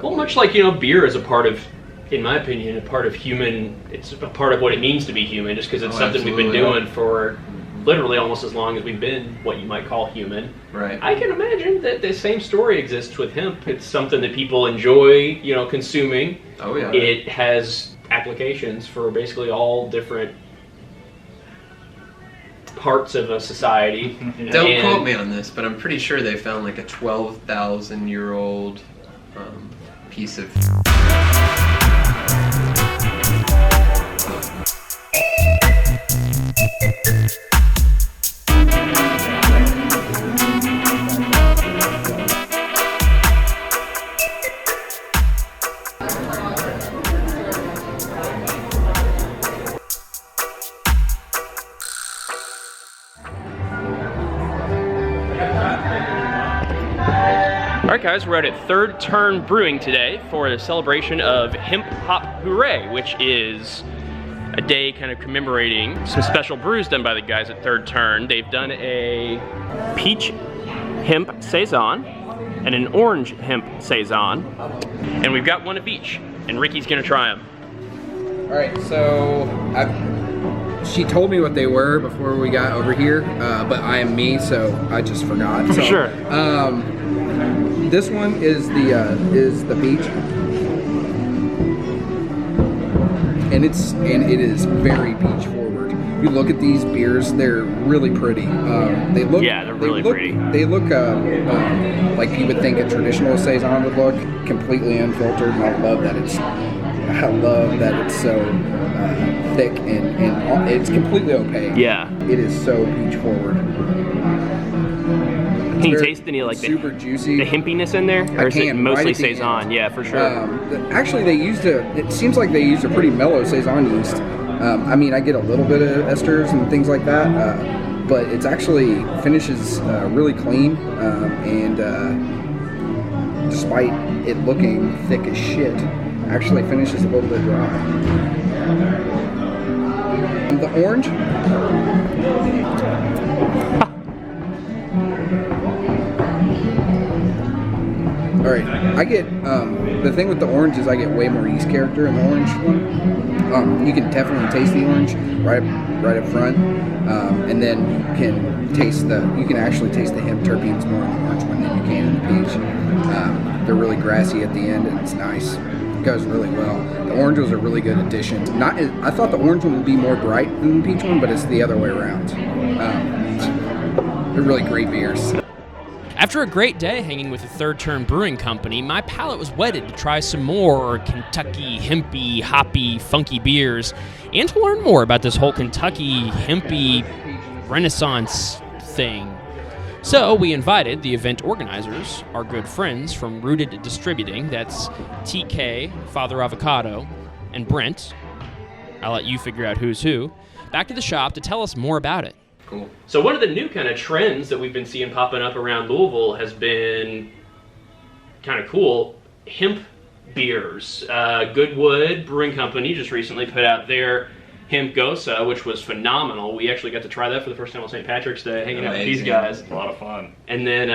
Well, much like, beer is a part of, in my opinion, a part of human, it's a part of what it means to be human, just because it's something we've been doing for literally almost as long as we've been what you might call human. Right. I can imagine that the same story exists with hemp. It's something that people enjoy, consuming. Oh, yeah. It has applications for basically all different parts of a society. Don't quote me on this, but I'm pretty sure they found like a 12,000-year-old piece of... Alright guys, we're out at Third Turn Brewing today for the celebration of Hemp Hop Hooray, which is a day kind of commemorating some special brews done by the guys at Third Turn. They've done a peach hemp saison and an orange hemp saison, and we've got one of each, and Ricky's gonna try them. Alright, so she told me what they were before we got over here, but I am me, so I just forgot. So, Sure. This one is the peach, and it is very peach forward. If you look at these beers, they're really pretty. They look they're really pretty. They look like you would think a traditional saison would look, completely unfiltered. And I love that it's so thick and it's completely opaque. Yeah. It is so peach forward. Can you taste any like super juicy, the hempiness in there, or is it mostly saison? Yeah, for sure. Actually, it seems like they used a pretty mellow saison yeast. I mean, I get a little bit of esters and things like that, but it's actually finishes really clean, and despite it looking thick as shit, actually finishes a little bit dry. The orange. All right, I get, the thing with the orange is I get way more yeast character in the orange one. You can definitely taste the orange right up front, and then you can actually taste the hemp terpenes more in the orange one than you can in the peach. They're really grassy at the end, and it's nice. It goes really well. The orange was a really good addition. I thought the orange one would be more bright than the peach one, but it's the other way around. They're really great beers. After a great day hanging with the Third Turn Brewing Company, my palate was whetted to try some more Kentucky hempy, hoppy, funky beers, and to learn more about this whole Kentucky hempy renaissance thing. So we invited the event organizers, our good friends from Rooted Distributing, that's TK, Father Avocado, and Brent, I'll let you figure out who's who, back to the shop to tell us more about it. Cool. So one of the new kind of trends that we've been seeing popping up around Louisville has been kind of cool, hemp beers. Goodwood Brewing Company just recently put out their Hemp Gosa, which was phenomenal. We actually got to try that for the first time on St. Patrick's Day, hanging out with these guys. A lot of fun. And then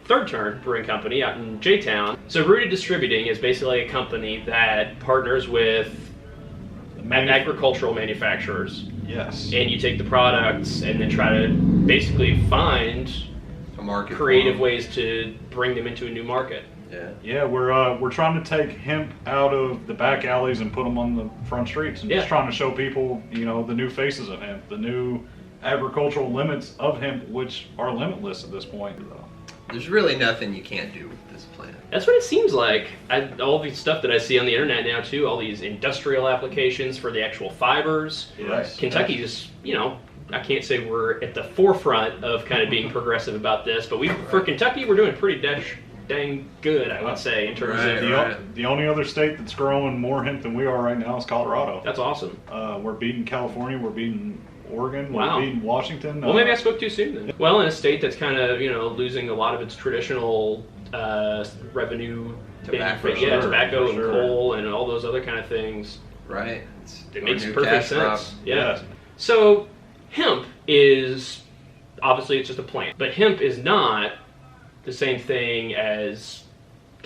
Third Turn Brewing Company out in J-Town. So Rooted Distributing is basically a company that partners with agricultural manufacturers. Yes. And you take the products and then try to basically find A market creative ways to bring them into a new market. Yeah, we're trying to take hemp out of the back alleys and put them on the front streets, and just trying to show people, the new faces of hemp, the new agricultural limits of hemp, which are limitless at this point. There's really nothing you can't do with this plant. That's what it seems like. All the stuff that I see on the internet now too, all these industrial applications for the actual fibers. Yes. Kentucky just, I can't say we're at the forefront of kind of being progressive about this, but for Kentucky, we're doing pretty dang good, I would say, in terms of... The only other state that's growing more hemp than we are right now is Colorado. That's awesome. We're beating California, we're beating Oregon, wow. We're beating Washington. Well, maybe I spoke too soon then. Well, in a state that's kind of, losing a lot of its traditional revenue... Tobacco, tobacco and coal and all those other kind of things. Right. It makes perfect sense. Yeah. So, hemp is, obviously it's just a plant, but hemp is not the same thing as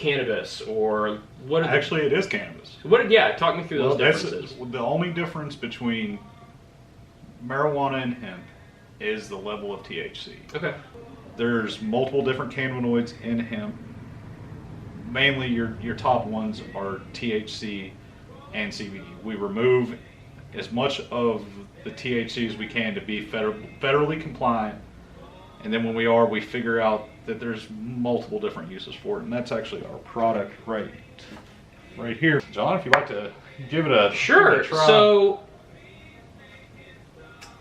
cannabis, or what? Actually, it is cannabis. Yeah, talk me through those differences. The only difference between marijuana and hemp is the level of THC. Okay. There's multiple different cannabinoids in hemp. Mainly your top ones are THC and CBD. We remove as much of the THC as we can to be federally compliant. And then when we figure out that there's multiple different uses for it. And that's actually our product right here. John, if you'd like to give it a Sure. try.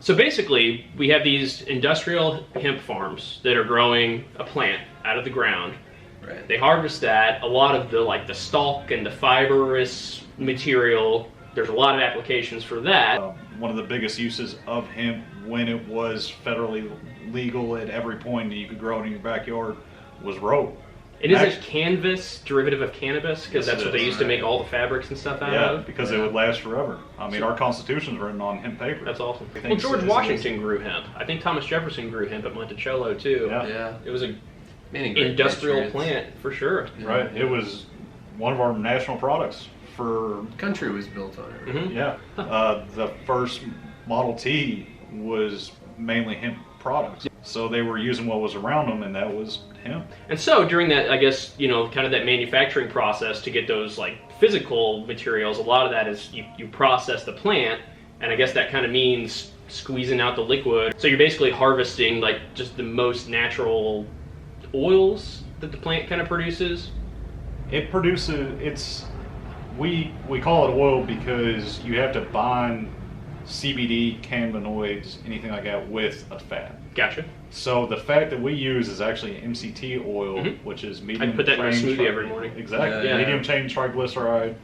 So basically, we have these industrial hemp farms that are growing a plant out of the ground. Right. They harvest that. A lot of the stalk and the fibrous material, there's a lot of applications for that. One of the biggest uses of hemp when it was federally legal at every point that you could grow it in your backyard was rope. And is it canvas, derivative of cannabis? Because that's what they used to make all the fabrics and stuff out of? Yeah, because it would last forever. I mean, our Constitution's written on hemp paper. That's awesome. Well, George Washington grew hemp. I think Thomas Jefferson grew hemp at Monticello, too. Yeah. It was a Many great industrial patriots. plant, for sure. Right. It was one of our national products for, Country was built on it. Right? Mhm. yeah. The first Model T was mainly hemp products. So they were using what was around them, and that was hemp. And so during that, I guess, kind of that manufacturing process to get those physical materials, a lot of that is you process the plant, and I guess that kind of means squeezing out the liquid. So you're basically harvesting just the most natural oils that the plant kind of produces. It produces, we call it oil because you have to bind CBD, cannabinoids, anything like that with a fat. Gotcha. So the fat that we use is actually MCT oil, which is medium. I put that in my chain smoothie every morning. Exactly. Yeah. Medium chain triglyceride.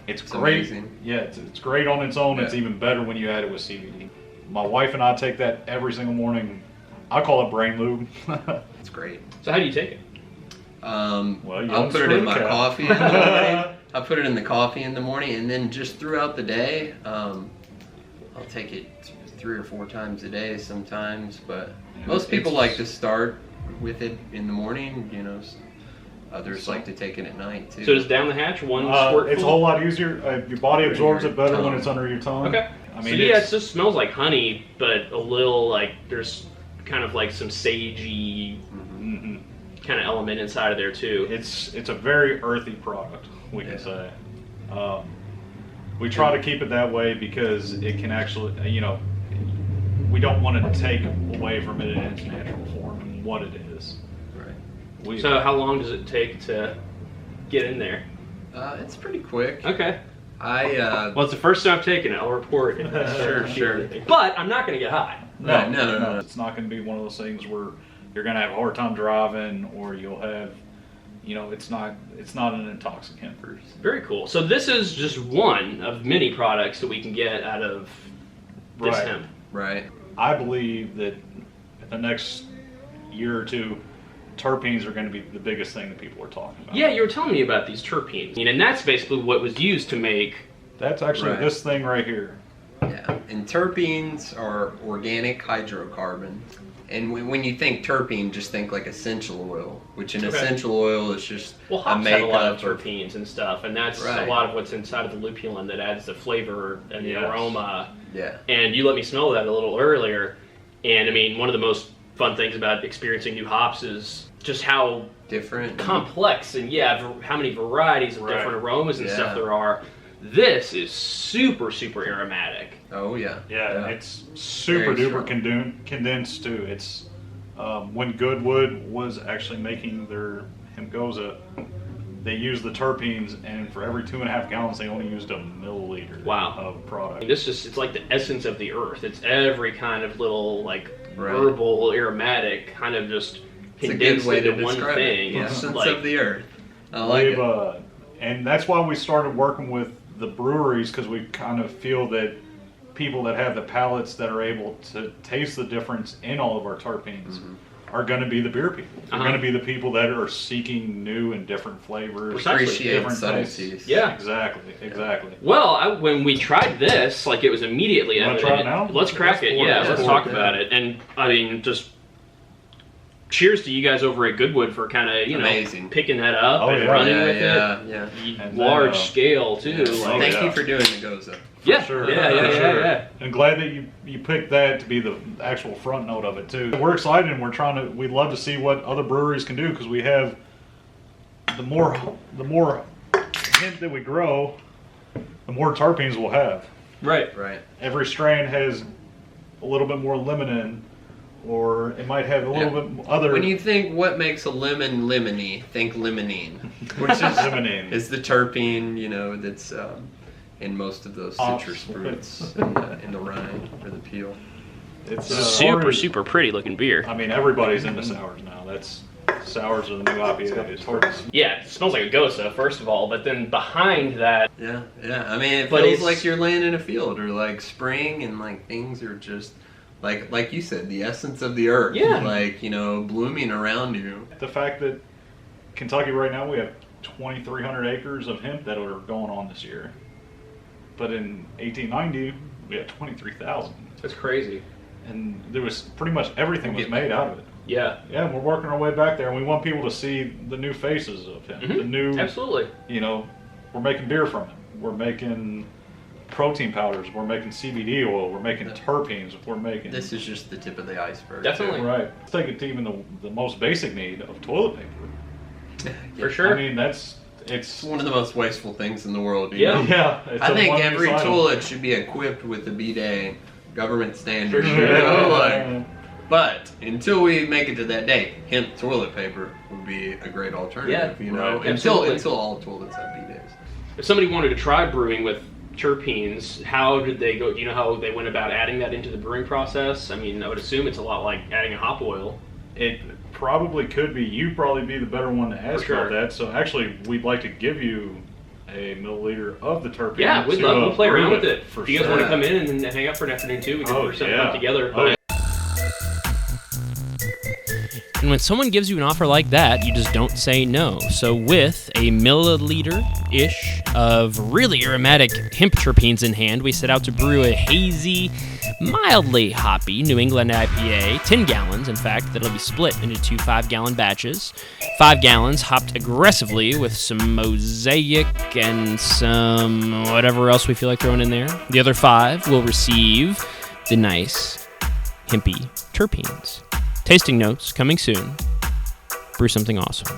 It's great. amazing. Yeah, it's great on its own. Yeah. It's even better when you add it with CBD. My wife and I take that every single morning. I call it brain lube. It's great. So how do you take it? Well, you I'll put it in my unscrew the cap. coffee in the morning. I'll put it in the coffee in the morning, and then just throughout the day, I'll take it 3 or 4 times a day sometimes. But most people like to start with it in the morning. Others like to take it at night too. So just down the hatch, one squirt It's a full? whole lot easier. Your body absorbs it better when tongue. it's under your tongue. Okay. I mean, so yeah, it just smells like honey, but a little there's kind of some sagey mhm. kind of element inside of there too. It's a very earthy product, we can Yeah. say. We try to keep it that way because it can actually, we don't want to take away from it in its natural form and what it is. Right. So how long does it take to get in there? It's pretty quick. Okay. Well, it's the first time I've taken it. I'll report it. Sure. But I'm not going to get high. No. It's not going to be one of those things where you're going to have a hard time driving, or you'll have, it's not an intoxicant. Very cool. So this is just one of many products that we can get out of this Right. hemp. Right. I believe that in the next year or two, terpenes are going to be the biggest thing that people are talking about. Yeah, you were telling me about these terpenes, and that's basically what was used to make. That's actually Right. this thing right here. Yeah. And terpenes are organic hydrocarbons. And when you think terpene, just think like essential oil, which an Okay. essential oil is just Well, a hops have a lot of makeup terpenes and stuff, and that's Right. a lot of what's inside of the lupulin that adds the flavor and the Yes. aroma. Yeah. And you let me smell that a little earlier, and I mean, one of the most fun things about experiencing new hops is just how Different. complex and how many varieties of Right. different aromas and Yeah. stuff there are. This is super, super aromatic. Oh yeah. Yeah, it's super Very duper strong. condensed too. It's when Goodwood was actually making their hemp goza, they used the terpenes, and for every 2.5 gallons, they only used a milliliter Wow. of product. It's like the essence of the earth. It's every kind of little Right. herbal aromatic kind of just It's a good condensed way to into one describe thing. it. The It's essence like, of the earth. I like We've, it. and that's why we started working with the breweries, because we kind of feel that people that have the palates that are able to taste the difference in all of our terpenes are going to be the beer people. They're going to be the people that are seeking new and different flavors, Precisely. Appreciate different subtleties. tastes. Yeah. Exactly. well, when we tried this, it was immediately You wanna evident. try it now? Let's crack it. Yeah, Let's let's pour talk it, about yeah. it. And I mean, just cheers to you guys over at Goodwood for kind of, Amazing. picking that up Oh, and yeah. running Yeah, with yeah. it. And Large then, scale, too. Thank yeah. you for doing the Goza. Yeah, Sure. yeah. And glad that you picked that to be the actual front note of it too. We're excited and we'd love to see what other breweries can do, because we have the more hemp that we grow, the more terpenes we'll have. Right. Right. Every strain has a little bit more lemon, or it might have a little bit other. When you think what makes a lemon lemony, think limonene, which is Limonene. is the terpene, that's in most of those citrus fruits in the rind or the peel. It's Super pretty looking beer. I mean, everybody's into sours now. Sours are the new IPA. It's hard to. Yeah, it smells like a Goza, first of all, but then behind that, Yeah. I mean, it But feels it's- like you're laying in a field, or like spring, and like things are just like you said, the essence of the earth. Yeah. Like blooming around you. The fact that Kentucky right now we have 2,300 acres of hemp that are going on this year, but in 1890 we had 23,000, that's crazy. and there was pretty much everything was made out of it. Yeah. Yeah, we're working our way back there, and we want people to see the new faces of hemp. The new, Absolutely. we're making beer from it. We're making protein powders. We're making CBD oil. We're making terpenes. We're making. This is just the tip of the iceberg. Definitely. Right. Let's take it to even the most basic need of toilet paper. For sure. I mean, it's It's one of the most wasteful things in the world. Yeah. yeah. It's I a think one-use every item. toilet should be equipped with a bidet, government standard. For sure. But until we make it to that day, hemp toilet paper would be a great alternative. Yeah, right. Until Absolutely. all toilets have bidets. If somebody wanted to try brewing with terpenes, how did they go? Do you know how they went about adding that into the brewing process? I mean, I would assume it's a lot like adding a hop oil. It probably could be. You'd probably be the better one to ask For sure. about that. So actually, we'd like to give you a milliliter of the terpene. Yeah, we'd love to play around with it. For If you guys sure. want to come in and hang out for an afternoon too, we can put something up together. Oh, yeah. And when someone gives you an offer like that, you just don't say no. So with a milliliter-ish of really aromatic hemp terpenes in hand, we set out to brew a hazy, mildly hoppy New England IPA, 10 gallons, in fact, that'll be split into 2 5-gallon batches. 5 gallons hopped aggressively with some Mosaic and some whatever else we feel like throwing in there. The other 5 will receive the nice, hempy terpenes. Tasting notes coming soon. Brew something awesome.